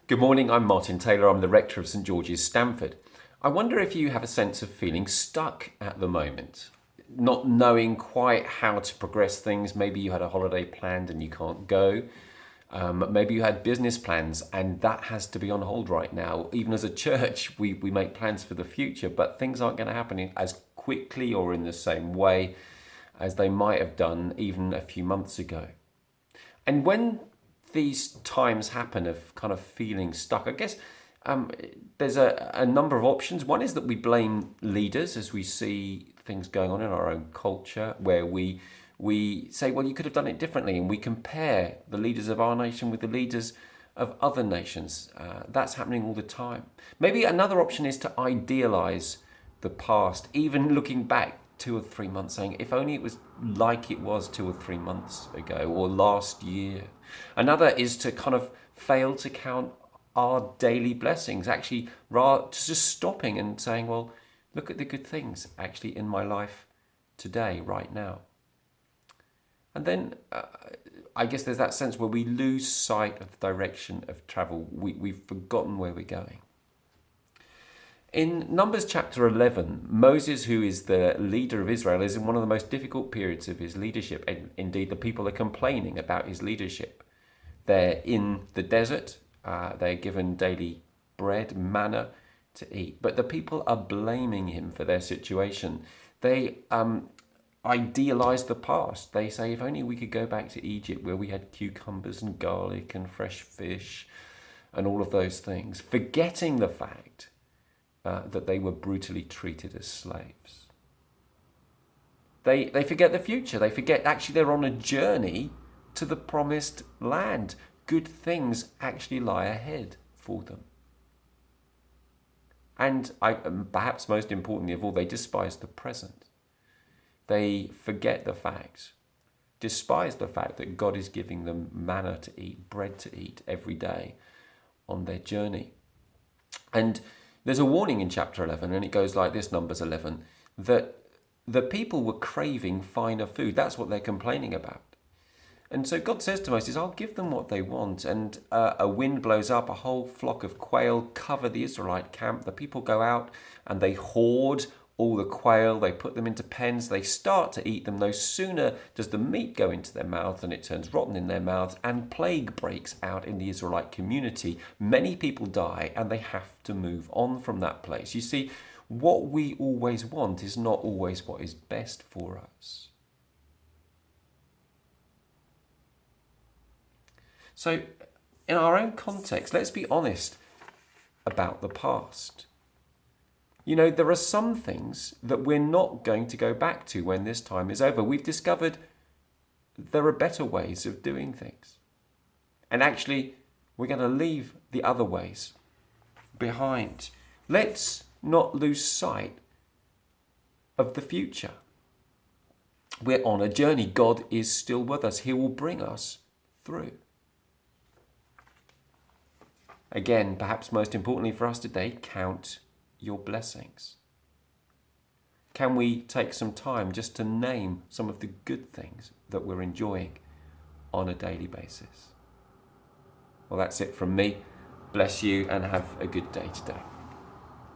Good morning, I'm Martin Taylor. I'm the rector of St George's, Stamford. I wonder if you have a sense of feeling stuck at the moment, not knowing quite how to progress things. Maybe you had a holiday planned and you can't go. Maybe you had business plans and that has to be on hold right now. Even as a church, we make plans for the future, but things aren't going to happen as quickly or in the same way as they might have done even a few months ago. And when these times happen of kind of feeling stuck, I guess there's a number of options. One is that we blame leaders as we see things going on in our own culture, where we say, well, you could have done it differently, and we compare the leaders of our nation with the leaders of other nations. That's happening all the time. Maybe another option is to idealize the past, even looking back 2 or 3 months, saying, if only it was like it was 2 or 3 months ago or last year. Another is to kind of fail to count our daily blessings, actually, rather just stopping and saying, well, look at the good things actually in my life today, right now. And then I guess there's that sense where we lose sight of the direction of travel. We've forgotten where we're going. In Numbers chapter 11, Moses, who is the leader of Israel, is in one of the most difficult periods of his leadership. And indeed, the people are complaining about his leadership. They're in the desert. They're given daily bread, manna to eat. But the people are blaming him for their situation. They idealize the past. They say, if only we could go back to Egypt where we had cucumbers and garlic and fresh fish and all of those things, forgetting the fact that they were brutally treated as slaves. They forget the future. They forget actually they're on a journey to the promised land. Good things actually lie ahead for them. And perhaps most importantly of all, they despise the present. They forget the fact, despise the fact that God is giving them manna to eat, bread to eat every day on their journey. And there's a warning in chapter 11, and it goes like this, Numbers 11, that the people were craving finer food. That's what they're complaining about. And so God says to Moses, I'll give them what they want. And a wind blows up, a whole flock of quail cover the Israelite camp. The people go out and they hoard all the quail. They put them into pens. They start to eat them. No sooner does the meat go into their mouth than it turns rotten in their mouths, and plague breaks out in the Israelite community. Many people die and they have to move on from that place. You see, what we always want is not always what is best for us. So, in our own context, let's be honest about the past. You know, there are some things that we're not going to go back to when this time is over. We've discovered there are better ways of doing things. And actually, we're going to leave the other ways behind. Let's not lose sight of the future. We're on a journey. God is still with us. He will bring us through. Again, perhaps most importantly for us today, count your blessings. Can we take some time just to name some of the good things that we're enjoying on a daily basis? Well, that's it from me. Bless you and have a good day today.